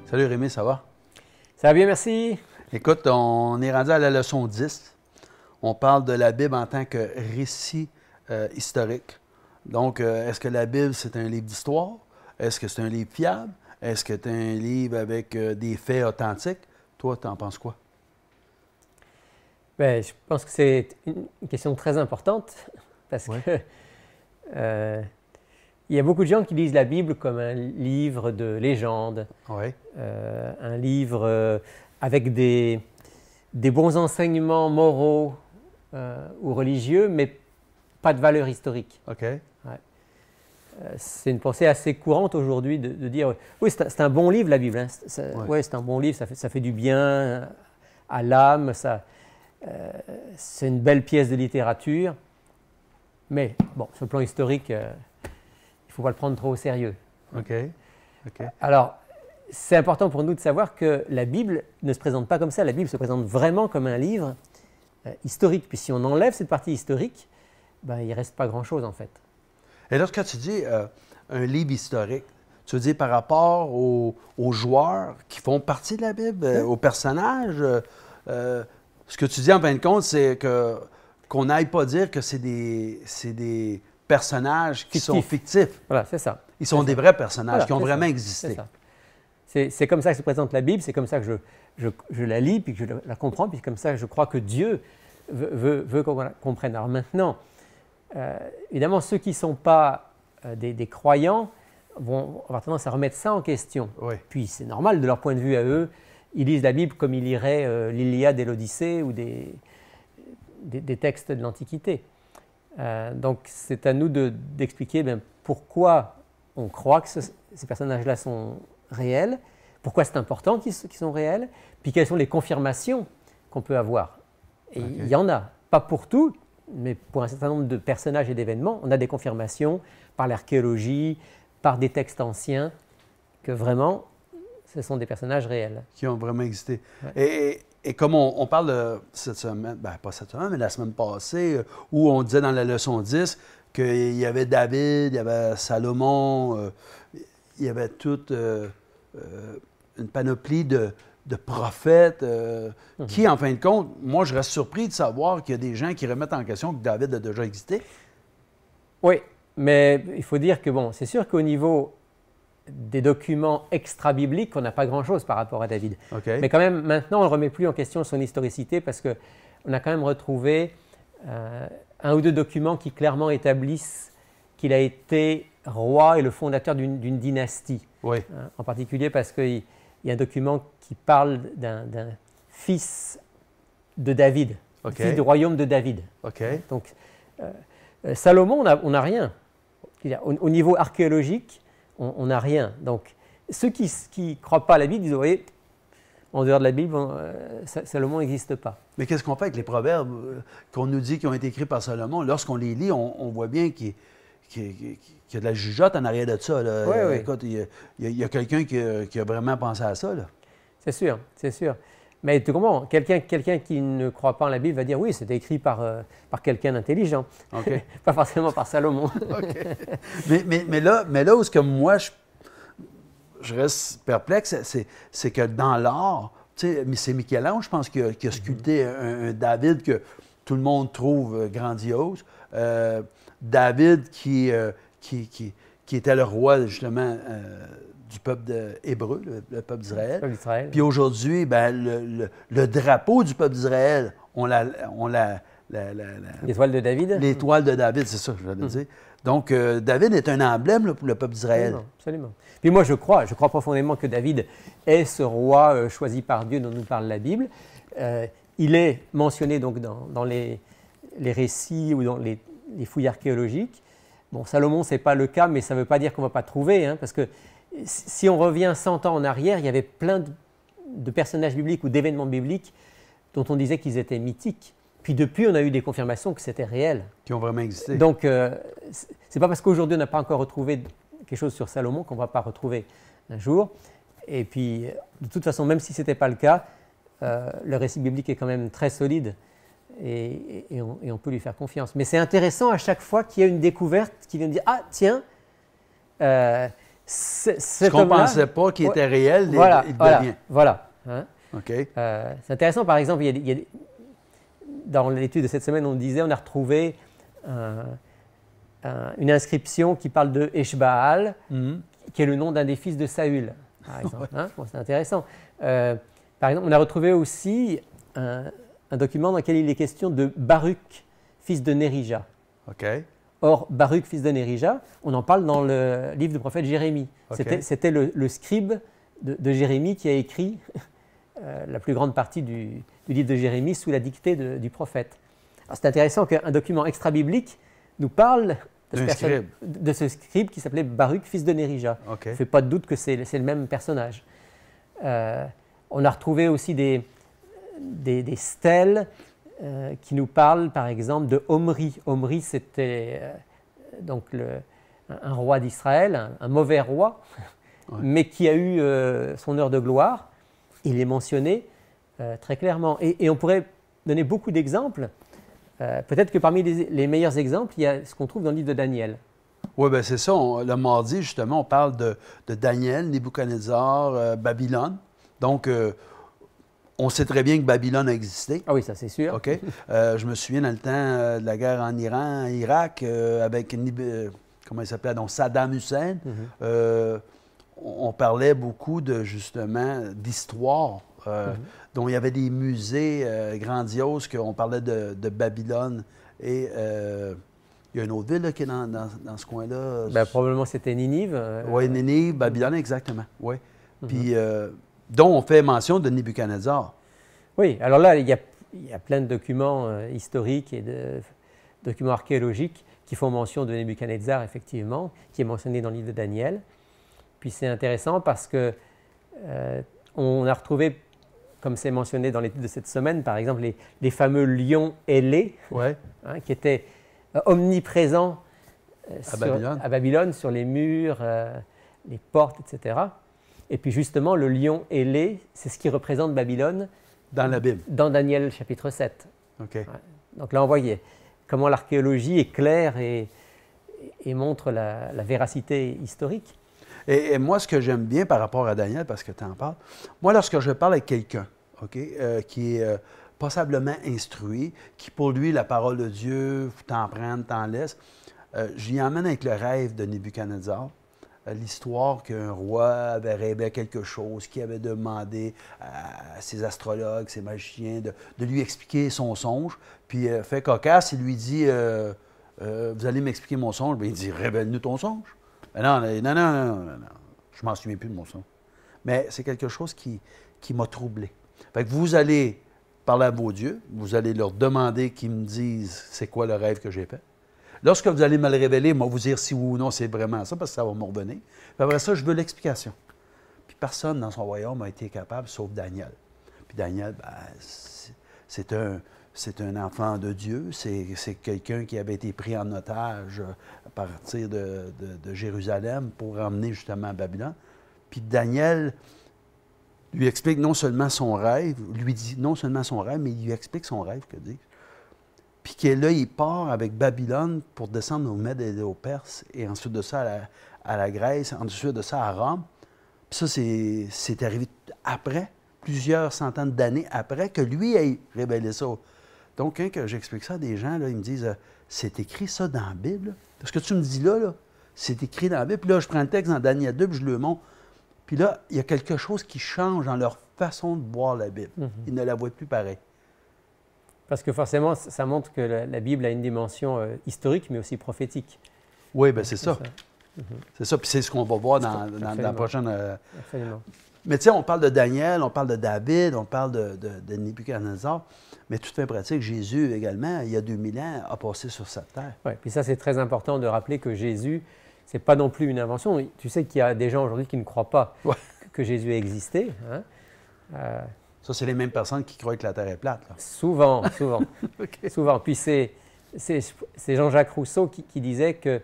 Salut Rémi, ça va? Ça va bien, merci. Écoute, on est rendu à la leçon 10. On parle de la Bible en tant que récit historique. Donc, est-ce que la Bible, c'est un livre d'histoire? Est-ce que c'est un livre fiable? Est-ce que c'est un livre avec des faits authentiques? Toi, tu en penses quoi? Ben, je pense que c'est une question très importante parce que il y a beaucoup de gens qui lisent la Bible comme un livre de légende, un livre avec des bons enseignements moraux ou religieux, mais pas de valeur historique. C'est une pensée assez courante aujourd'hui de dire oui, c'est un bon livre la Bible. Hein. C'est un bon livre, ça fait du bien à l'âme, c'est une belle pièce de littérature. Mais bon, sur le plan historique, il ne faut pas le prendre trop au sérieux. Alors, c'est important pour nous de savoir que la Bible ne se présente pas comme ça. La Bible se présente vraiment comme un livre historique. Puis si on enlève cette partie historique, ben, il ne reste pas grand-chose en fait. Et lorsque tu dis un livre historique, tu veux dire par rapport aux joueurs qui font partie de la Bible, aux personnages? Ce que tu dis en fin de compte, c'est qu'on n'aille pas dire que c'est des personnages qui sont fictifs. Voilà, c'est ça. Ils sont des vrais personnages qui ont vraiment existé. C'est comme ça que se présente la Bible, c'est comme ça que je la lis, puis que je la comprends, puis comme ça que je crois que Dieu veut qu'on la comprenne. Alors maintenant, évidemment, ceux qui ne sont pas des croyants vont avoir tendance à remettre ça en question. Puis c'est normal, de leur point de vue à eux, ils lisent la Bible comme ils liraient l'Iliade et l'Odyssée ou des textes de l'Antiquité. Donc c'est à nous d'expliquer pourquoi on croit que ces personnages-là sont réels, pourquoi c'est important qu'ils sont réels, puis quelles sont les confirmations qu'on peut avoir. Et il y en a, pas pour tout, mais pour un certain nombre de personnages et d'événements, on a des confirmations par l'archéologie, par des textes anciens, que vraiment, ce sont des personnages réels. Qui ont vraiment existé. Et comme on parle cette semaine, pas cette semaine, mais la semaine passée, où on disait dans la leçon 10 qu'il y avait David, il y avait Salomon, il y avait toute une panoplie de prophètes qui, en fin de compte, moi, je reste surpris de savoir qu'il y a des gens qui remettent en question que David a déjà existé. Oui, mais il faut dire que, bon, c'est sûr qu'au niveau des documents extra-bibliques, on n'a pas grand-chose par rapport à David. Mais quand même, maintenant, on ne remet plus en question son historicité parce qu'on a quand même retrouvé un ou deux documents qui clairement établissent qu'il a été roi et le fondateur d'une dynastie. En particulier parce qu'il y a un document qui parle d'un fils de David, fils du royaume de David. Donc, Salomon, on n'a rien. Au niveau archéologique, on n'a rien. Donc, ceux qui ne croient pas à la Bible disent, oui, en dehors de la Bible, Salomon n'existe pas. Mais qu'est-ce qu'on fait avec les proverbes qu'on nous dit qui ont été écrits par Salomon? Lorsqu'on les lit, on voit bien qu'il y a de la jugeote en arrière de ça. Écoute, il y a quelqu'un qui a vraiment pensé à ça. C'est sûr, c'est sûr. Mais tu comprends, quelqu'un qui ne croit pas en la Bible va dire oui, c'était écrit par quelqu'un d'intelligent, pas forcément par Salomon. mais là où moi je reste perplexe, c'est que dans l'art, c'est Michel-Ange, je pense, qui a sculpté un David que tout le monde trouve grandiose. David qui était le roi, justement, du peuple hébreu, le peuple d'Israël. Puis aujourd'hui, le drapeau du peuple d'Israël, on l'a l'étoile de David? L'étoile de David, c'est ça que je voulais dire. Donc, David est un emblème pour le peuple d'Israël. Absolument. Puis moi, je crois profondément que David est ce roi choisi par Dieu dont nous parle la Bible. Il est mentionné donc dans les récits ou dans les fouilles archéologiques. Bon, Salomon, ce n'est pas le cas, mais ça ne veut pas dire qu'on ne va pas trouver, parce que si on revient 100 ans en arrière, il y avait plein de personnages bibliques ou d'événements bibliques dont on disait qu'ils étaient mythiques. Puis depuis, on a eu des confirmations que c'était réel. Qui ont vraiment existé. Donc, c'est pas parce qu'aujourd'hui, on n'a pas encore retrouvé quelque chose sur Salomon qu'on ne va pas retrouver un jour. Et puis, de toute façon, même si ce n'était pas le cas, le récit biblique est quand même très solide et on peut lui faire confiance. Mais c'est intéressant à chaque fois qu'il y a une découverte qui vient me dire « Ah, tiens, Ce qu'on ne pensait pas qu'il était réel, il devient. Voilà. Hein? OK. C'est intéressant, par exemple, dans l'étude de cette semaine, on disait on a retrouvé une inscription qui parle de Eshbaal, qui est le nom d'un des fils de Saül, par exemple. Hein? Bon, c'est intéressant. Par exemple, on a retrouvé aussi un document dans lequel il est question de Baruch, fils de Nérija. OK. Or, Baruch, fils de Nérija, on en parle dans le livre du prophète Jérémie. Okay. C'était le scribe de Jérémie qui a écrit la plus grande partie du livre de Jérémie sous la dictée du prophète. C'est intéressant qu'un document extra-biblique nous parle de ce scribe qui s'appelait Baruch, fils de Nérija. Okay. Il ne fait pas de doute que c'est le même personnage. On a retrouvé aussi des stèles qui nous parlent, par exemple, de Omri. Omri, c'était donc un roi d'Israël, un mauvais roi, mais qui a eu son heure de gloire. Il est mentionné très clairement. Et on pourrait donner beaucoup d'exemples. Peut-être que parmi les meilleurs exemples, il y a ce qu'on trouve dans le livre de Daniel. Oui, bien c'est ça. Le mardi, justement, on parle de Daniel, Nebuchadnezzar, Babylone. Donc, on sait très bien que Babylone a existé. Ah oui, ça c'est sûr. OK. Je me souviens dans le temps de la guerre en Iran, Irak, avec, comment il s'appelait, donc Saddam Hussein. On parlait beaucoup justement d'histoire, dont il y avait des musées grandioses, qu'on parlait de Babylone. Et il y a une autre ville là, qui est dans ce coin-là. Ben, probablement c'était Ninive. Oui, Ninive, Babylone, exactement. Oui. Puis, dont on fait mention de Nebuchadnezzar. Oui, alors là, il y a plein de documents historiques et de documents archéologiques qui font mention de Nebuchadnezzar, effectivement, qui est mentionné dans le livre de Daniel. Puis c'est intéressant parce que on a retrouvé, comme c'est mentionné dans l'étude de cette semaine, par exemple, les fameux lions ailés, qui étaient omniprésents à Babylone, sur les murs, les portes, etc. Et puis justement, le lion ailé, c'est ce qui représente Babylone dans la Bible. Dans Daniel chapitre 7. OK. Ouais. Donc là, on voyait comment l'archéologie est claire et montre la véracité historique. Et moi, ce que j'aime bien par rapport à Daniel, parce que tu en parles, moi, lorsque je parle avec quelqu'un, qui est passablement instruit, qui pour lui, la parole de Dieu, t'en prends, t'en laisses, je l'y emmène avec le rêve de Nebuchadnezzar. L'histoire qu'un roi avait rêvé quelque chose, qui avait demandé à ses astrologues, ses magiciens, de lui expliquer son songe. Puis, fait cocasse, il lui dit vous allez m'expliquer mon songe. Bien, il dit révèle-nous ton songe. Ben non, je m'en souviens plus de mon songe. Mais c'est quelque chose qui m'a troublé. Fait que vous allez parler à vos dieux, vous allez leur demander qu'ils me disent c'est quoi le rêve que j'ai fait. Lorsque vous allez me le révéler, moi, vous dire si oui ou non c'est vraiment ça, parce que ça va me revenir. Puis après ça, je veux l'explication. Puis personne dans son royaume n'a été capable, sauf Daniel. Puis Daniel, ben, c'est un enfant de Dieu, c'est quelqu'un qui avait été pris en otage à partir de Jérusalem pour emmener justement à Babylone. Puis Daniel lui explique non seulement son rêve, lui dit non seulement son rêve, mais il lui explique son rêve, que dit. Puis que là, il part avec Babylone pour descendre aux Mèdes et aux Perses, et ensuite de ça à la Grèce, ensuite de ça à Rome. Puis ça, c'est arrivé après, plusieurs centaines d'années après, que lui ait révélé ça. Donc, quand j'explique ça à des gens, là, ils me disent c'est écrit ça dans la Bible. Ce que tu me dis là, c'est écrit dans la Bible. Puis là, je prends le texte dans Daniel 2, puis je le montre. Puis là, il y a quelque chose qui change dans leur façon de voir la Bible. Ils ne la voient plus pareil. Parce que forcément, ça montre que la Bible a une dimension historique, mais aussi prophétique. Oui, bien c'est ça. C'est ça, puis c'est ce qu'on va voir dans la prochaine... Absolument. Mais tu sais, on parle de Daniel, on parle de David, on parle de Nebuchadnezzar, mais tout fait pratique, Jésus également, il y a 2000 ans, a passé sur cette terre. Oui, puis ça, c'est très important de rappeler que Jésus, ce n'est pas non plus une invention. Tu sais qu'il y a des gens aujourd'hui qui ne croient pas que Jésus a existé. Hein? Ça, c'est les mêmes personnes qui croient que la Terre est plate. Là. Souvent. Okay. Souvent. Puis c'est Jean-Jacques Rousseau qui disait que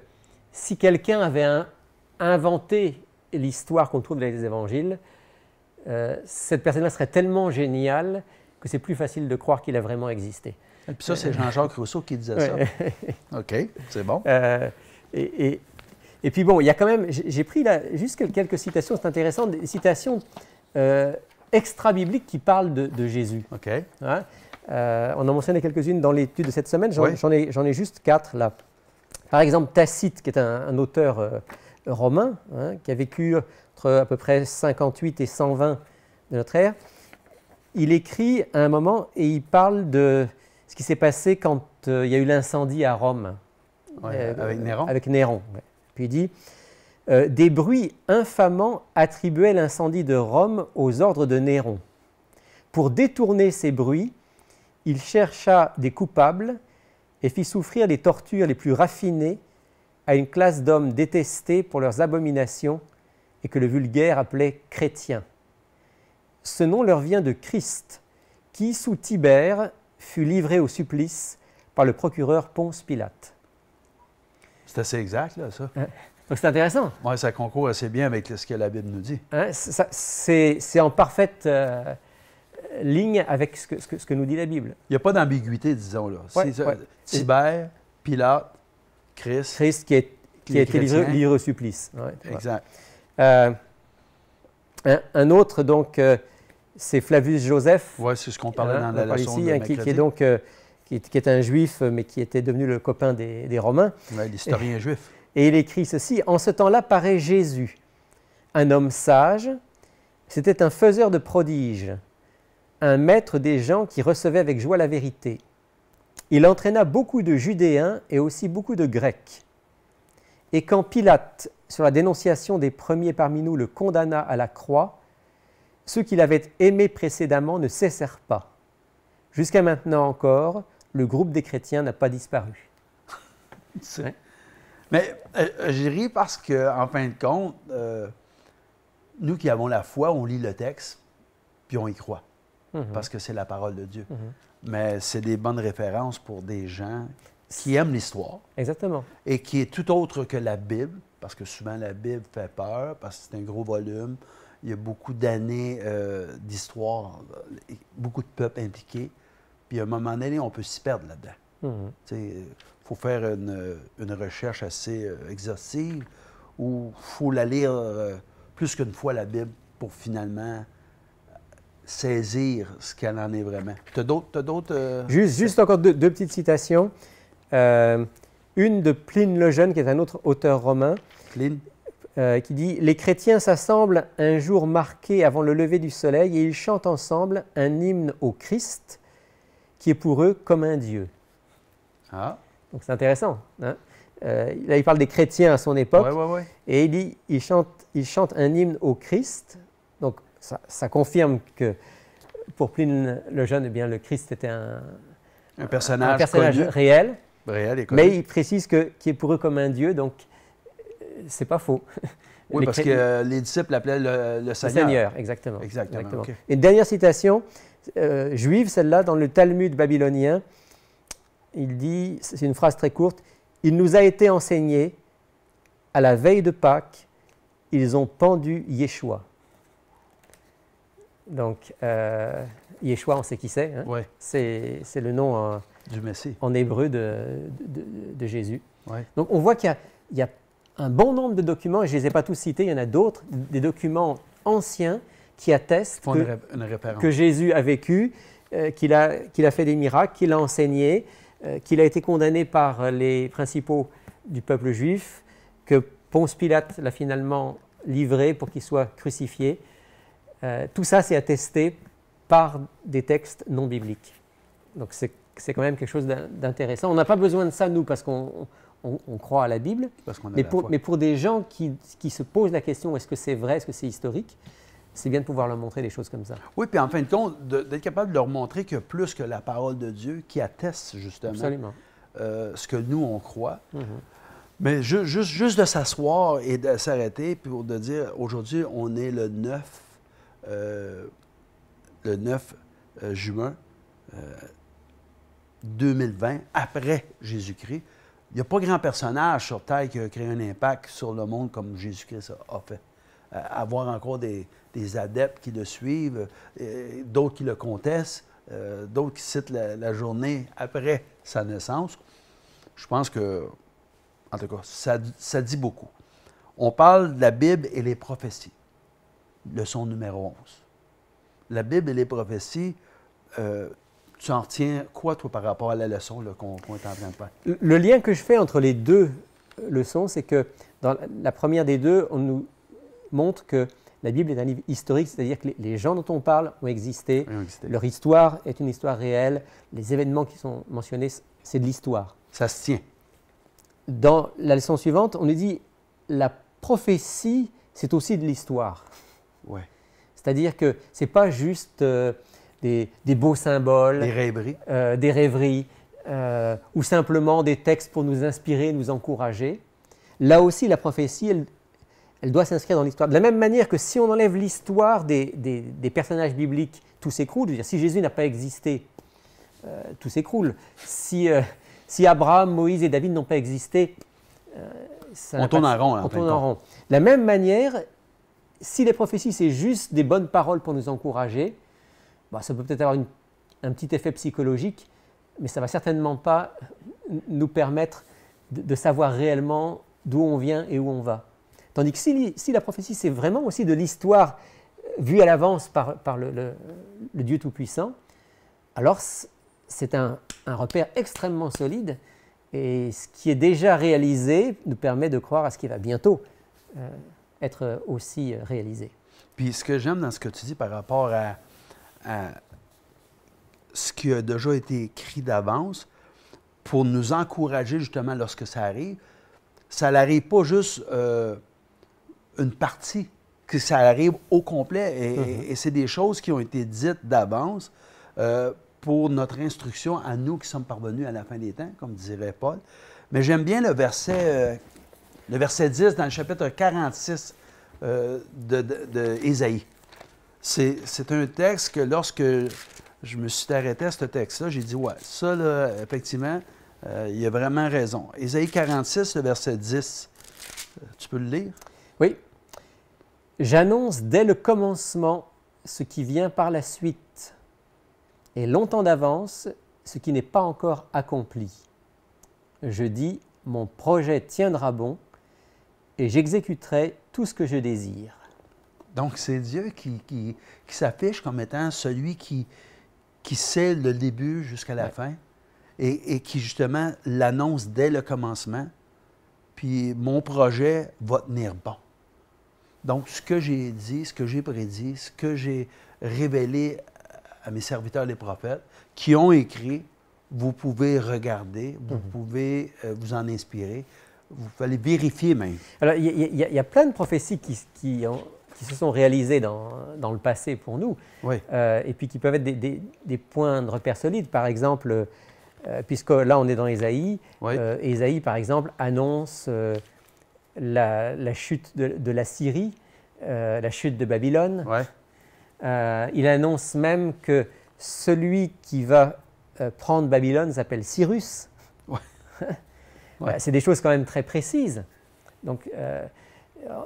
si quelqu'un avait inventé l'histoire qu'on trouve dans les évangiles, cette personne-là serait tellement géniale que c'est plus facile de croire qu'il a vraiment existé. Et puis ça, c'est Jean-Jacques Rousseau qui disait ça. OK, c'est bon. Et Et puis bon, il y a quand même, j'ai pris là juste quelques citations, c'est intéressant, des citations extra-bibliques qui parlent de Jésus. OK. Hein? On en mentionné quelques-unes dans l'étude de cette semaine, Oui. j'en ai juste 4 là. Par exemple, Tacite, qui est un auteur romain, hein, qui a vécu entre à peu près 58 et 120 de notre ère, il écrit à un moment et il parle de ce qui s'est passé quand il y a eu l'incendie à Rome. Ouais, avec Néron. Avec Néron. Ouais. Puis il dit des bruits infamants attribuaient l'incendie de Rome aux ordres de Néron. Pour détourner ces bruits, il chercha des coupables et fit souffrir les tortures les plus raffinées à une classe d'hommes détestés pour leurs abominations et que le vulgaire appelait chrétiens. Ce nom leur vient de Christ, qui, sous Tibère, fut livré au supplice par le procureur Ponce Pilate. C'est assez exact, là, ça. Donc c'est intéressant. Oui, ça concourt assez bien avec ce que la Bible nous dit. Hein, c'est en parfaite ligne avec ce que nous dit la Bible. Il n'y a pas d'ambiguïté, disons, là. Ouais, C'est ouais. Tibère, Pilate, Christ. Christ qui a été livré au supplice. Ouais, Exact. Un autre, donc, c'est Flavius Joseph. Oui, c'est ce qu'on parlait dans la leçon ici, de qui mercredi. est donc qui est un juif, mais qui était devenu le copain des Romains. Ouais, l'historien juif. Et il écrit ceci: en ce temps-là paraît Jésus, un homme sage, c'était un faiseur de prodiges, un maître des gens qui recevait avec joie la vérité. Il entraîna beaucoup de Judéens et aussi beaucoup de Grecs. Et quand Pilate, sur la dénonciation des premiers parmi nous, le condamna à la croix, ceux qu'il avait aimés précédemment ne cessèrent pas. Jusqu'à maintenant encore, le groupe des chrétiens n'a pas disparu. Ouais. Mais j'ai ri parce qu'en fin de compte, nous qui avons la foi, on lit le texte, puis on y croit, parce que c'est la parole de Dieu. Mais c'est des bonnes références pour des gens qui aiment l'histoire. Exactement. Et qui est tout autre que la Bible, parce que souvent la Bible fait peur, parce que c'est un gros volume, il y a beaucoup d'années d'histoire, beaucoup de peuples impliqués, puis à un moment donné, on peut s'y perdre là-dedans. Il faut faire une recherche assez exhaustive, ou il faut la lire plus qu'une fois, la Bible, pour finalement saisir ce qu'elle en est vraiment. Tu as d'autres... Juste encore deux petites citations. Une de Pline le Jeune, qui est un autre auteur romain, Pline. Qui dit « Les chrétiens s'assemblent un jour marqué avant le lever du soleil et ils chantent ensemble un hymne au Christ qui est pour eux comme un Dieu. » Ah. Donc c'est intéressant. Hein? Là, il parle des chrétiens à son époque. Ouais. Et il dit « Ils chantent un hymne au Christ ». Donc ça confirme que pour Pline le Jeune, eh bien, le Christ était un personnage réel. Mais il précise qui est pour eux comme un Dieu, donc c'est pas faux. Oui, parce que les disciples l'appelaient le Seigneur. Le Seigneur, exactement. Okay. Une dernière citation, juive, celle-là, dans le Talmud babylonien, il dit, c'est une phrase très courte, « Il nous a été enseigné, à la veille de Pâques, ils ont pendu Yeshua. » Donc, Yeshua, on sait qui c'est. Hein? Ouais. C'est le nom du Messie en hébreu de Jésus. Ouais. Donc, on voit qu'il y a un bon nombre de documents, et je ne les ai pas tous cités, il y en a d'autres, des documents anciens qui attestent que Jésus a vécu, qu'il a fait des miracles, qu'il a enseigné, qu'il a été condamné par les principaux du peuple juif, que Ponce Pilate l'a finalement livré pour qu'il soit crucifié. Tout ça, c'est attesté par des textes non bibliques. Donc, c'est quand même quelque chose d'intéressant. On n'a pas besoin de ça, nous, parce qu'on croit à la Bible. Mais pour des gens qui se posent la question, est-ce que c'est vrai, est-ce que c'est historique, c'est bien de pouvoir leur montrer des choses comme ça. Oui, puis en fin de compte, d'être capable de leur montrer qu'il y a plus que la parole de Dieu qui atteste justement ce que nous, on croit. Mais juste de s'asseoir et de s'arrêter, puis de dire, aujourd'hui, on est le 9 juin 2020, après Jésus-Christ. Il n'y a pas grand personnage sur Terre qui a créé un impact sur le monde comme Jésus-Christ a fait. Avoir encore des adeptes qui le suivent, d'autres qui le contestent, d'autres qui citent la journée après sa naissance. Je pense que, en tout cas, ça dit beaucoup. on parle de la Bible et les prophéties. Leçon numéro 11. La Bible et les prophéties, tu en retiens quoi, toi, par rapport à la leçon qu'on est en train de faire? Le lien que je fais entre les deux leçons, c'est que dans la première des deux, on nous montre que la Bible est un livre historique, c'est-à-dire que les gens dont on parle ont existé, leur histoire est une histoire réelle, les événements qui sont mentionnés, c'est de l'histoire. Ça se tient. Dans la leçon suivante, on nous dit la prophétie, c'est aussi de l'histoire. Ouais. C'est-à-dire que ce n'est pas juste des beaux symboles, des rêveries, ou simplement des textes pour nous inspirer, nous encourager. Là aussi, la prophétie, elle doit s'inscrire dans l'histoire. De la même manière que si on enlève l'histoire des personnages bibliques, tout s'écroule. Je veux dire, si Jésus n'a pas existé, tout s'écroule. Si Abraham, Moïse et David n'ont pas existé, on tourne en rond. On tourne en rond. De la même manière, si les prophéties, c'est juste des bonnes paroles pour nous encourager, ça peut peut-être avoir un petit effet psychologique, mais ça ne va certainement pas nous permettre de savoir réellement d'où on vient et où on va. Tandis que si la prophétie, c'est vraiment aussi de l'histoire vue à l'avance par le Dieu Tout-Puissant, alors c'est un repère extrêmement solide, et ce qui est déjà réalisé nous permet de croire à ce qui va bientôt être aussi réalisé. Puis ce que j'aime dans ce que tu dis par rapport à ce qui a déjà été écrit d'avance, pour nous encourager justement lorsque ça arrive, ça n'arrive pas juste une partie, que ça arrive au complet. Et c'est des choses qui ont été dites d'avance pour notre instruction à nous qui sommes parvenus à la fin des temps, comme dirait Paul. Mais j'aime bien le verset 10 dans le chapitre 46 d'Ésaïe. C'est un texte que lorsque je me suis arrêté à ce texte-là, j'ai dit, ouais, ça, là, effectivement, il y a vraiment raison. Ésaïe 46, le verset 10. Tu peux le lire? Oui. « J'annonce dès le commencement ce qui vient par la suite, et longtemps d'avance ce qui n'est pas encore accompli. Je dis, mon projet tiendra bon, et j'exécuterai tout ce que je désire. » Donc, c'est Dieu qui s'affiche comme étant celui qui sait le début jusqu'à la fin et qui, justement, l'annonce dès le commencement. Puis, mon projet va tenir bon. Donc, ce que j'ai dit, ce que j'ai prédit, ce que j'ai révélé à mes serviteurs, les prophètes, qui ont écrit, vous pouvez regarder, vous pouvez vous en inspirer, vous pouvez vérifier même. Alors, il y a plein de prophéties qui se sont réalisées dans le passé pour nous, et puis qui peuvent être des points de repère solides. Par exemple, puisque là on est dans Ésaïe, Ésaïe par exemple annonce la chute de la Syrie, la chute de Babylone. Il annonce même que celui qui va prendre Babylone s'appelle Cyrus. C'est des choses quand même très précises. Donc,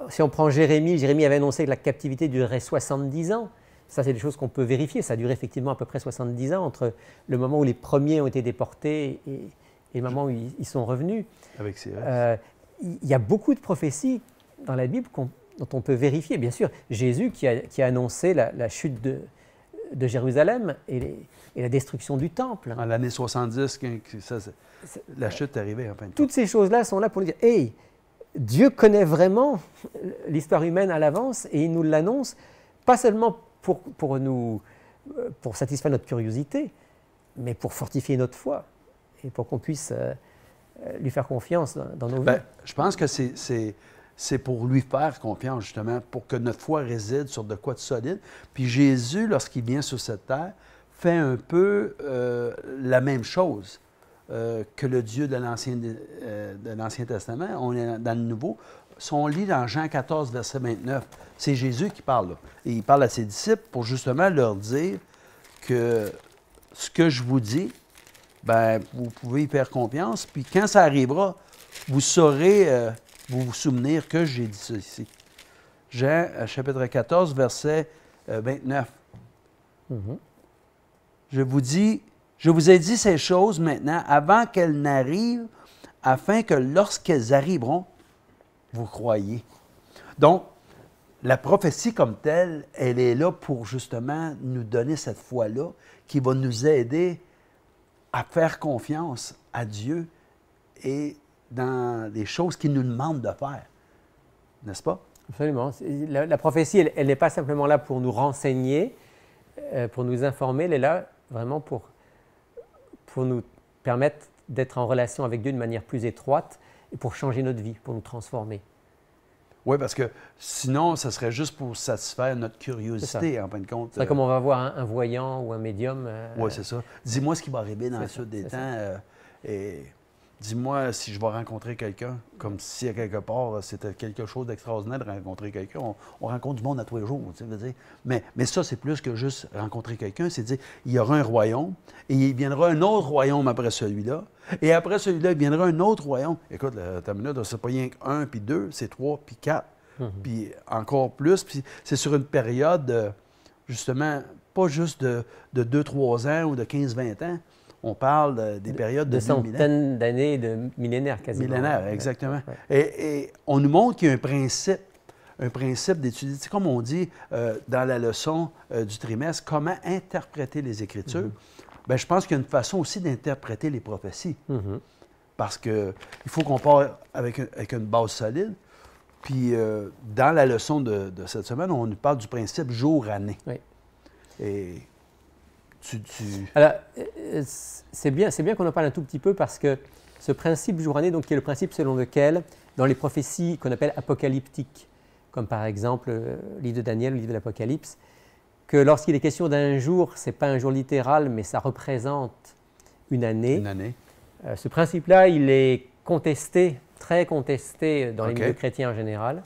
si on prend Jérémie avait annoncé que la captivité durerait 70 ans. Ça, c'est des choses qu'on peut vérifier. Ça a duré effectivement à peu près 70 ans entre le moment où les premiers ont été déportés et le moment où ils sont revenus. Avec Cyrus. Il y a beaucoup de prophéties dans la Bible dont on peut vérifier. Bien sûr, Jésus qui a annoncé la chute de Jérusalem et la destruction du temple. En l'année 70, la chute est arrivée. En fin de Toutes ces choses-là sont là pour nous dire, hey, Dieu connaît vraiment l'histoire humaine à l'avance et il nous l'annonce, pas seulement pour satisfaire notre curiosité, mais pour fortifier notre foi et pour qu'on puisse lui faire confiance dans nos vies. Je pense que c'est pour lui faire confiance, justement, pour que notre foi réside sur de quoi de solide. Puis Jésus, lorsqu'il vient sur cette terre, fait un peu la même chose que le Dieu de l'Ancien Testament. On est dans le Nouveau. Si on lit dans Jean 14, verset 29, c'est Jésus qui parle là. Et il parle à ses disciples pour justement leur dire que ce que je vous dis, vous pouvez y faire confiance. Puis quand ça arrivera, vous saurez vous souvenir que j'ai dit ceci. Jean, chapitre 14, verset 29. Je vous ai dit ces choses maintenant avant qu'elles n'arrivent, afin que lorsqu'elles arriveront, vous croyez. Donc, la prophétie comme telle, elle est là pour justement nous donner cette foi-là qui va nous aider à faire confiance à Dieu et dans les choses qu'il nous demande de faire. N'est-ce pas? Absolument. La prophétie, elle n'est pas simplement là pour nous renseigner, pour nous informer, elle est là vraiment pour nous permettre d'être en relation avec Dieu de manière plus étroite et pour changer notre vie, pour nous transformer. Oui, parce que sinon, ça serait juste pour satisfaire notre curiosité, en fin de compte. C'est comme on va voir un voyant ou un médium. Oui, c'est ça. Dis-moi ce qui va arriver dans la suite des temps. Et dis-moi si je vais rencontrer quelqu'un, comme si à quelque part, c'était quelque chose d'extraordinaire de rencontrer quelqu'un. On rencontre du monde à tous les jours, tu sais, veux dire. Mais ça, c'est plus que juste rencontrer quelqu'un. C'est dire, il y aura un royaume, et il viendra un autre royaume après celui-là. Et après celui-là, il viendra un autre royaume. Écoute, ta minute, c'est pas rien qu'un, puis deux, c'est trois, puis quatre, puis encore plus. Puis c'est sur une période, justement, pas juste de 2-3 ans ou de 15-20 ans. On parle des périodes de centaines d'années, de millénaires quasiment. Millénaires, exactement. Ouais. Et on nous montre qu'il y a un principe d'étudier. Tu sais, comme on dit dans la leçon du trimestre, comment interpréter les Écritures. Bien, je pense qu'il y a une façon aussi d'interpréter les prophéties. Parce qu'il faut qu'on parte avec une base solide. Puis, dans la leçon de cette semaine, on nous parle du principe jour-année. Oui. Et Alors, c'est bien qu'on en parle un tout petit peu parce que ce principe jour-année, donc, qui est le principe selon lequel, dans les prophéties qu'on appelle apocalyptiques, comme par exemple le livre de Daniel, le livre de l'Apocalypse, que lorsqu'il est question d'un jour, ce n'est pas un jour littéral, mais ça représente une année. Une année. Ce principe-là, il est contesté, très contesté dans les milieux chrétiens en général.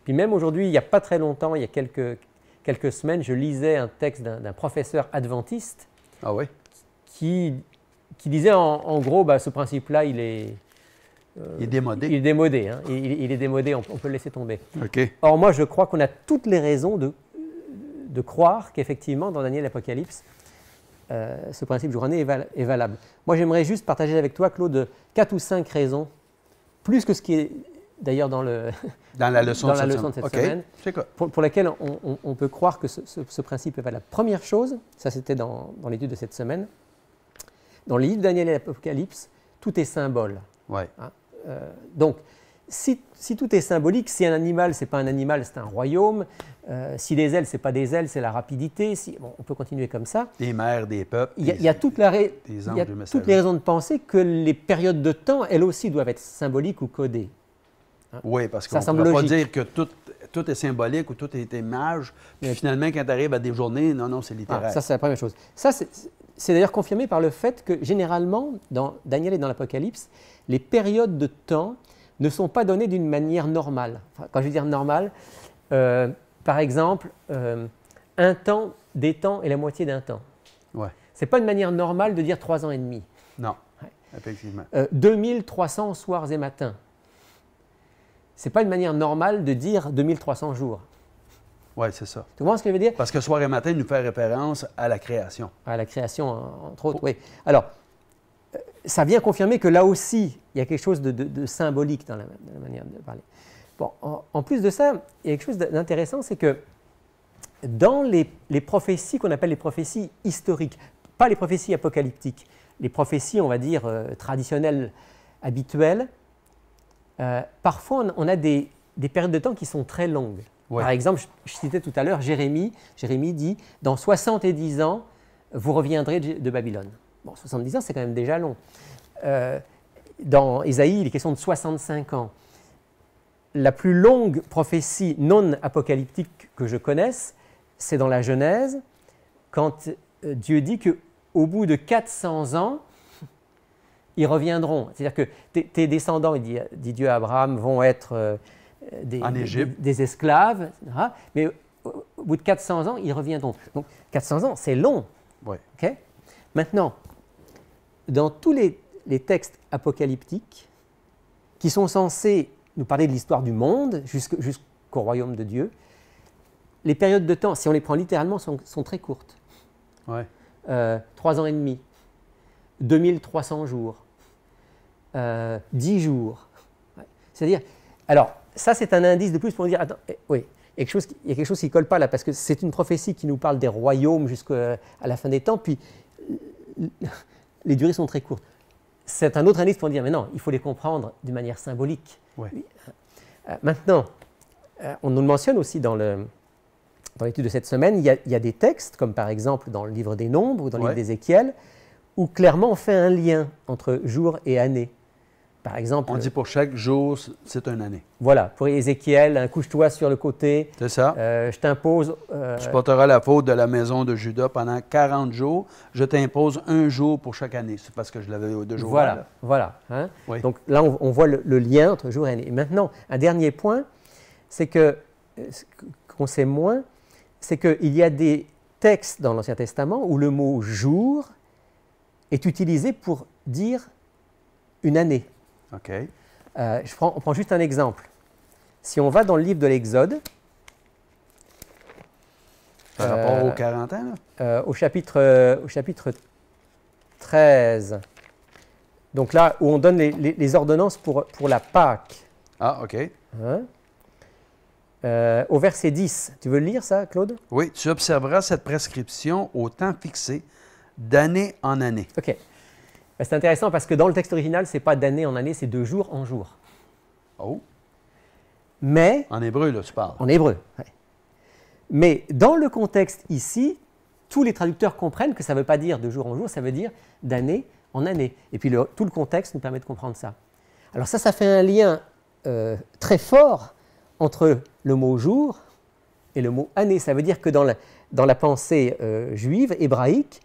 Puis même aujourd'hui, il n'y a pas très longtemps, il y a quelques semaines, je lisais un texte d'un professeur adventiste qui disait en gros, ce principe-là, il est démodé. Il est démodé. Hein? Il est démodé, on peut le laisser tomber. Okay. Or, moi, je crois qu'on a toutes les raisons de croire qu'effectivement, dans Daniel et l'Apocalypse, ce principe jour-année est valable. Moi, j'aimerais juste partager avec toi, Claude, 4 ou 5 raisons, plus que ce qui est d'ailleurs dans la leçon de cette semaine, pour laquelle on peut croire que ce principe est valable. Première chose, ça c'était dans l'étude de cette semaine, dans les livres de Daniel et l'Apocalypse, tout est symbole. Ouais. Hein? Donc, si tout est symbolique, si un animal, ce n'est pas un animal, c'est un royaume, si des ailes, ce n'est pas des ailes, c'est la rapidité, on peut continuer comme ça. Des mers, des peuples, il y a toutes les raisons de penser que les périodes de temps, elles aussi, doivent être symboliques ou codées. Hein? Oui, parce qu'on ne peut pas dire que tout est symbolique ou tout est image, puis finalement, quand tu arrives à des journées, non, c'est littéraire. Ça, c'est la première chose. Ça, c'est d'ailleurs confirmé par le fait que, généralement, dans Daniel et dans l'Apocalypse, les périodes de temps ne sont pas données d'une manière normale. Enfin, quand je veux dire normale, par exemple, un temps, des temps et la moitié d'un temps. Ouais. Ce n'est pas une manière normale de dire 3 ans et demi. Non, effectivement. 2300 soirs et matins. Ce n'est pas une manière normale de dire 2300 jours. Oui, c'est ça. Tu comprends ce que je veux dire? Parce que soir et matin nous fait référence à la création. À la création, entre autres, oui. Alors, ça vient confirmer que là aussi, il y a quelque chose de symbolique dans la manière de parler. Bon, en plus de ça, il y a quelque chose d'intéressant, c'est que dans les prophéties qu'on appelle les prophéties historiques, pas les prophéties apocalyptiques, les prophéties, on va dire, traditionnelles, habituelles, parfois on a des périodes de temps qui sont très longues. Ouais. Par exemple, je citais tout à l'heure Jérémie dit « Dans 70 ans, vous reviendrez de Babylone ». Bon, 70 ans, c'est quand même déjà long. Dans Ésaïe, il est question de 65 ans. La plus longue prophétie non apocalyptique que je connaisse, c'est dans la Genèse, quand Dieu dit qu'au bout de 400 ans, ils reviendront. C'est-à-dire que tes descendants, il dit Dieu à Abraham, vont être des esclaves, etc. Mais au bout de 400 ans, ils reviendront. Donc 400 ans, c'est long. Ouais. Okay? Maintenant, dans tous les textes apocalyptiques qui sont censés nous parler de l'histoire du monde jusqu'au royaume de Dieu, les périodes de temps, si on les prend littéralement, sont très courtes. Ouais. 3 ans et demi, 2300 jours, 10 jours. Ouais. C'est-à-dire, alors, ça, c'est un indice de plus pour dire, attends, oui, il y a quelque chose qui ne colle pas là, parce que c'est une prophétie qui nous parle des royaumes jusqu'à la fin des temps, puis les durées sont très courtes. C'est un autre indice pour dire, mais non, il faut les comprendre d'une manière symbolique. Ouais. Maintenant, on nous le mentionne aussi dans l'étude de cette semaine, il y a des textes, comme par exemple dans le livre des Nombres ou dans le livre d'Ézéchiel, où clairement on fait un lien entre jour et année. Par exemple, on dit pour chaque jour, c'est une année. Voilà, pour Ézéchiel, couche-toi sur le côté. C'est ça. Je t'impose. Tu porteras la faute de la maison de Juda pendant 40 jours. Je t'impose un jour pour chaque année. C'est parce que je l'avais 2 jours. Voilà. Hein? Oui. Donc là, on voit le lien entre jour et année. Et maintenant, un dernier point, c'est qu'on sait moins, c'est qu'il y a des textes dans l'Ancien Testament où le mot jour est utilisé pour dire une année. OK. On prend juste un exemple. Si on va dans le livre de l'Exode, Par rapport aux 40 ans, là? au chapitre 13, donc là où on donne les ordonnances pour la Pâque. Ah, OK. Hein? Au verset 10, tu veux le lire ça, Claude? Oui, tu observeras cette prescription au temps fixé, d'année en année. OK. C'est intéressant parce que dans le texte original, ce n'est pas d'année en année, c'est de jour en jour. Oh! Mais... En hébreu, là, tu parles. En hébreu, oui. Mais dans le contexte ici, tous les traducteurs comprennent que ça ne veut pas dire de jour en jour, ça veut dire d'année en année. Et puis tout le contexte nous permet de comprendre ça. Alors ça fait un lien très fort entre le mot jour et le mot année. Ça veut dire que dans la pensée juive, hébraïque,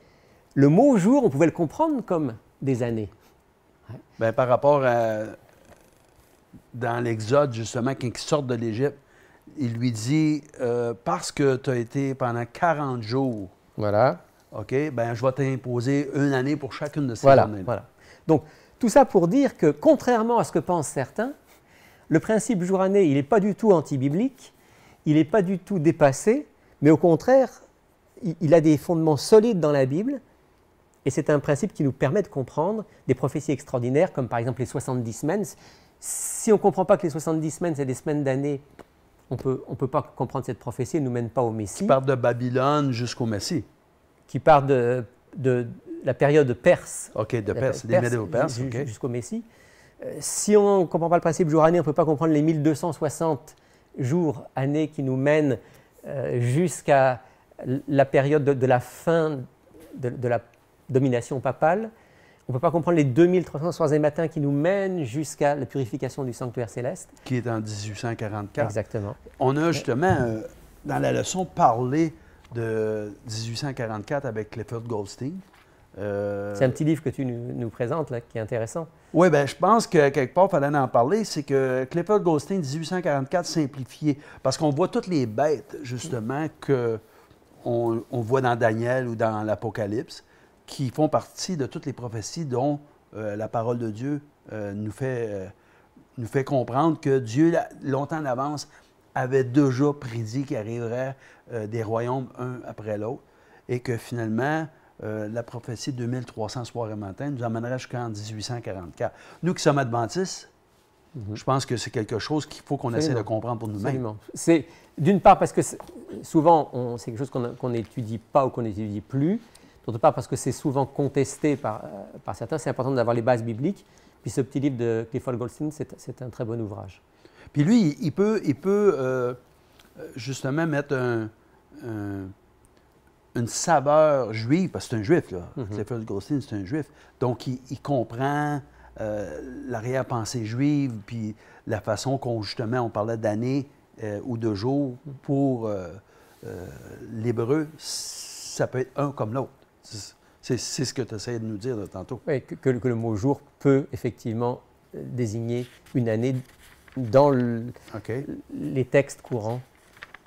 le mot jour, on pouvait le comprendre comme des années. Bien, par rapport à... Dans l'Exode, justement, quand ils sortent de l'Égypte, il lui dit parce que tu as été pendant 40 jours, voilà. OK, bien, je vais t'imposer une année pour chacune de ces années. Voilà. Donc, tout ça pour dire que, contrairement à ce que pensent certains, le principe jour-année, il n'est pas du tout anti-biblique, il n'est pas du tout dépassé, mais au contraire, il a des fondements solides dans la Bible. Et c'est un principe qui nous permet de comprendre des prophéties extraordinaires, comme par exemple les 70 semaines. Si on ne comprend pas que les 70 semaines, c'est des semaines d'année, on peut pas comprendre cette prophétie, elle ne nous mène pas au Messie. Qui part de Babylone jusqu'au Messie. Qui part de la période perse. OK, de Perse, des Médéo-Perses. OK. Jusqu'au Messie. Si on ne comprend pas le principe jour-année, on ne peut pas comprendre les 1260 jours, années qui nous mènent jusqu'à la période de la fin de la domination papale. On ne peut pas comprendre les 2300 matins qui nous mènent jusqu'à la purification du sanctuaire céleste. Qui est en 1844. Exactement. On a justement, dans la leçon, parlé de 1844 avec Clifford Goldstein. C'est un petit livre que tu nous présentes, là, qui est intéressant. Oui, bien, je pense que quelque part, il fallait en parler. C'est que Clifford Goldstein, 1844, simplifié. Parce qu'on voit toutes les bêtes, justement, qu'on voit dans Daniel ou dans l'Apocalypse, qui font partie de toutes les prophéties dont la parole de Dieu nous fait comprendre que Dieu, longtemps en avance, avait déjà prédit qu'il arriverait des royaumes un après l'autre et que finalement, la prophétie de 2300 soirs et matins nous amènerait jusqu'en 1844. Nous qui sommes adventistes, je pense que c'est quelque chose qu'il faut qu'on essaie de comprendre pour nous-mêmes. Absolument. C'est d'une part parce que souvent, c'est quelque chose qu'on n'étudie pas ou qu'on n'étudie plus. D'autre part parce que c'est souvent contesté par certains. C'est important d'avoir les bases bibliques. Puis ce petit livre de Clifford Goldstein, c'est un très bon ouvrage. Puis lui, il peut justement mettre une saveur juive, parce que c'est un juif, là. Clifford Goldstein, c'est un juif. Donc, il comprend l'arrière-pensée juive, puis la façon qu'on, justement, on parlait d'années ou de jours. Pour l'hébreu, ça peut être un comme l'autre. C'est ce que tu essayais de nous dire là, tantôt. Oui, que le mot jour peut effectivement désigner une année dans les textes courants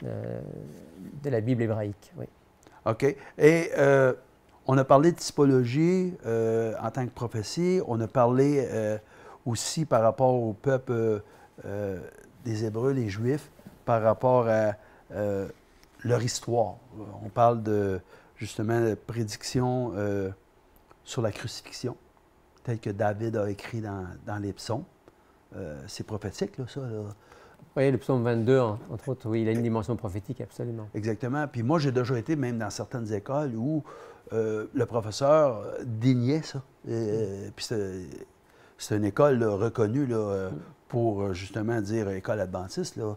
de la Bible hébraïque. Oui. OK. Et on a parlé de typologie en tant que prophétie. On a parlé aussi par rapport au peuple des Hébreux, les Juifs, par rapport à leur histoire. On parle justement de prédictions sur la crucifixion, tel que David a écrit dans les psaumes. C'est prophétique, là, ça. Là. Oui, le psaume 22, entre autres, oui, il a une dimension prophétique, absolument. Exactement. Puis moi, j'ai déjà été même dans certaines écoles où le professeur déniait ça. Puis c'est une école là, reconnue là, pour justement dire école adventiste, là,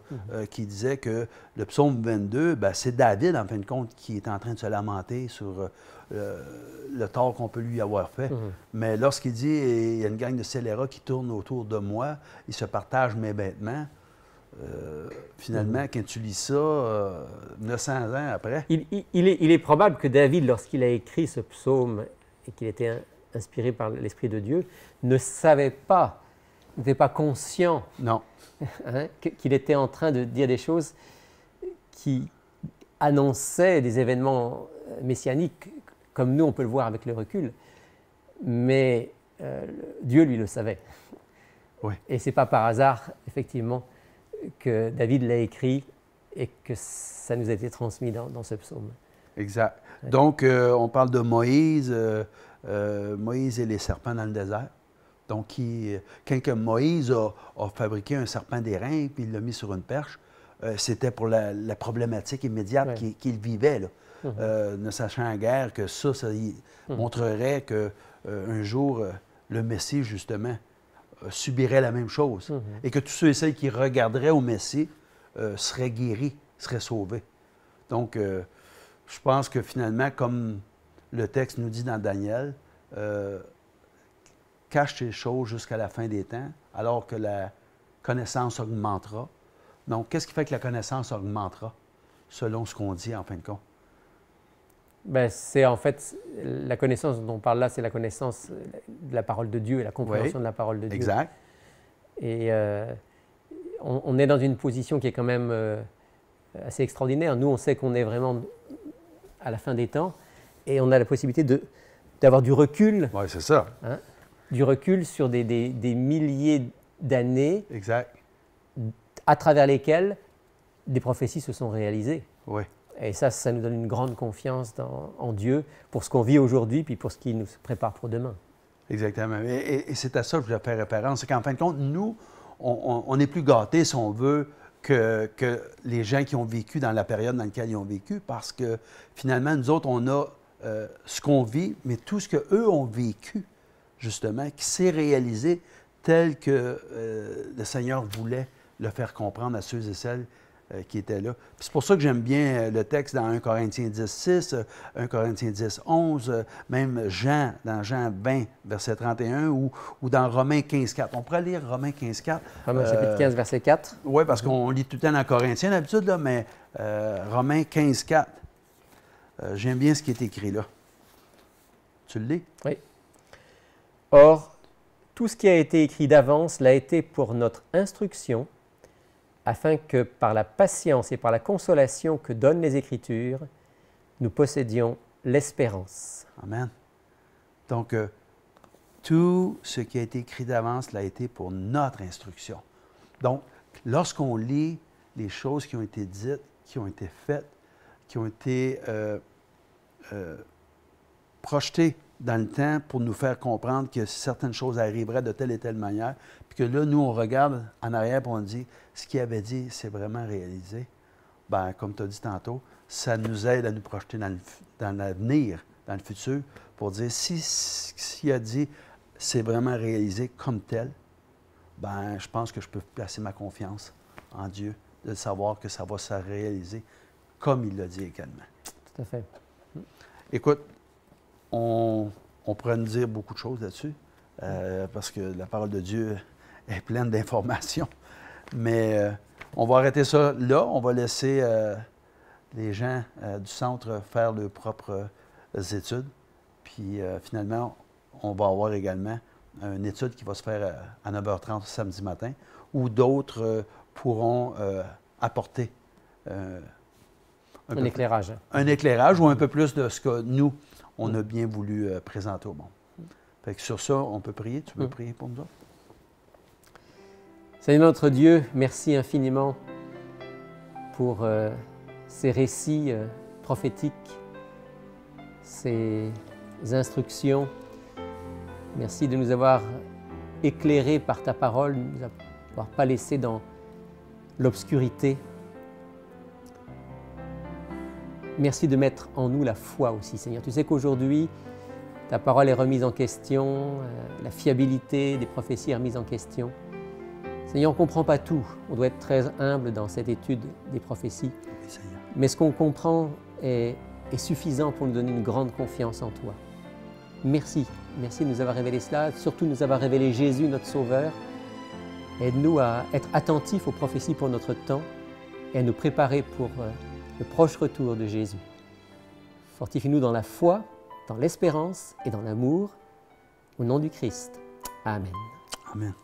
qui disait que le psaume 22, ben, c'est David, en fin de compte, qui est en train de se lamenter sur le tort qu'on peut lui avoir fait. Mais lorsqu'il dit il y a une gang de scélérats qui tournent autour de moi, ils se partagent mes vêtements. Finalement, quand tu lis ça, 900 ans après... Il est probable que David, lorsqu'il a écrit ce psaume et qu'il était inspiré par l'Esprit de Dieu, ne savait pas, n'était pas conscient Non. Hein, qu'il était en train de dire des choses qui annonçaient des événements messianiques, comme nous on peut le voir avec le recul, mais Dieu lui le savait. Oui. Et ce n'est pas par hasard, effectivement, que David l'a écrit et que ça nous a été transmis dans ce psaume. Exact. Ouais. Donc, on parle de Moïse, Moïse et les serpents dans le désert. Donc, quand Moïse a fabriqué un serpent d'airain puis il l'a mis sur une perche, c'était pour la problématique immédiate qu'il vivait, là. Ne sachant guère que ça montrerait qu'un jour, le Messie, justement, subirait la même chose. Et que tous ceux et celles qui regarderaient au Messie seraient guéris, seraient sauvés. Donc, je pense que finalement, comme le texte nous dit dans Daniel, cache tes choses jusqu'à la fin des temps, alors que la connaissance augmentera. Donc, qu'est-ce qui fait que la connaissance augmentera, selon ce qu'on dit en fin de compte? Bien, c'est en fait, la connaissance dont on parle là, c'est la connaissance de la parole de Dieu et la compréhension de la parole de Dieu. Exact. Et on est dans une position qui est quand même assez extraordinaire. Nous, on sait qu'on est vraiment à la fin des temps et on a la possibilité d'avoir du recul. Oui, c'est ça. Hein, du recul sur des milliers d'années. Exact. À travers lesquelles des prophéties se sont réalisées. Oui. Et ça nous donne une grande confiance en Dieu pour ce qu'on vit aujourd'hui puis pour ce qui nous prépare pour demain. Exactement. Et c'est à ça que je voulais faire référence. C'est qu'en fin de compte, nous, on est plus gâtés, si on veut, que les gens qui ont vécu dans la période dans laquelle ils ont vécu, parce que finalement, nous autres, on a ce qu'on vit, mais tout ce qu'eux ont vécu, justement, qui s'est réalisé tel que le Seigneur voulait le faire comprendre à ceux et celles qui étaient là. C'est pour ça que j'aime bien le texte dans 1 Corinthiens 10, 6, 1 Corinthiens 10, 11, même Jean, dans Jean 20, verset 31, ou dans Romains 15, 4. On pourrait lire Romains 15, 4. Romains chapitre 15, verset 4. Oui, parce qu'on lit tout le temps dans Corinthiens d'habitude, là, mais Romains 15, 4. J'aime bien ce qui est écrit là. Tu le lis? Oui. Or, tout ce qui a été écrit d'avance l'a été pour notre instruction, afin que par la patience et par la consolation que donnent les Écritures, nous possédions l'espérance. Amen. Donc, tout ce qui a été écrit d'avance l'a été pour notre instruction. Donc, lorsqu'on lit les choses qui ont été dites, qui ont été faites, qui ont été projetées dans le temps pour nous faire comprendre que certaines choses arriveraient de telle et telle manière, puis que là, nous, on regarde en arrière et on dit, ce qu'il avait dit, c'est vraiment réalisé. Bien, comme tu as dit tantôt, ça nous aide à nous projeter dans l'avenir, dans le futur, pour dire, si ce qu'il a dit, c'est vraiment réalisé comme tel, bien, je pense que je peux placer ma confiance en Dieu, de savoir que ça va se réaliser comme il l'a dit également. Tout à fait. Écoute, on pourrait nous dire beaucoup de choses là-dessus, parce que la parole de Dieu est pleine d'informations. Mais on va arrêter ça là. On va laisser les gens du centre faire leurs propres études. Puis finalement, on va avoir également une étude qui va se faire à 9h30 samedi matin, où d'autres pourront apporter un éclairage. Un éclairage ou un peu plus de ce que nous, on a bien voulu présenter au monde. Fait que sur ça, on peut prier. Tu veux prier pour nous autres? Seigneur notre Dieu, merci infiniment pour ces récits prophétiques, ces instructions. Merci de nous avoir éclairés par ta parole, de ne nous avoir pas laissés dans l'obscurité. Merci de mettre en nous la foi aussi, Seigneur. Tu sais qu'aujourd'hui, ta parole est remise en question, la fiabilité des prophéties est remise en question. Seigneur, on ne comprend pas tout. On doit être très humble dans cette étude des prophéties. Oui, Seigneur. Mais ce qu'on comprend est suffisant pour nous donner une grande confiance en toi. Merci. Merci de nous avoir révélé cela, surtout de nous avoir révélé Jésus, notre Sauveur. Aide-nous à être attentifs aux prophéties pour notre temps et à nous préparer pour le proche retour de Jésus. Fortifie-nous dans la foi, dans l'espérance et dans l'amour. Au nom du Christ. Amen. Amen.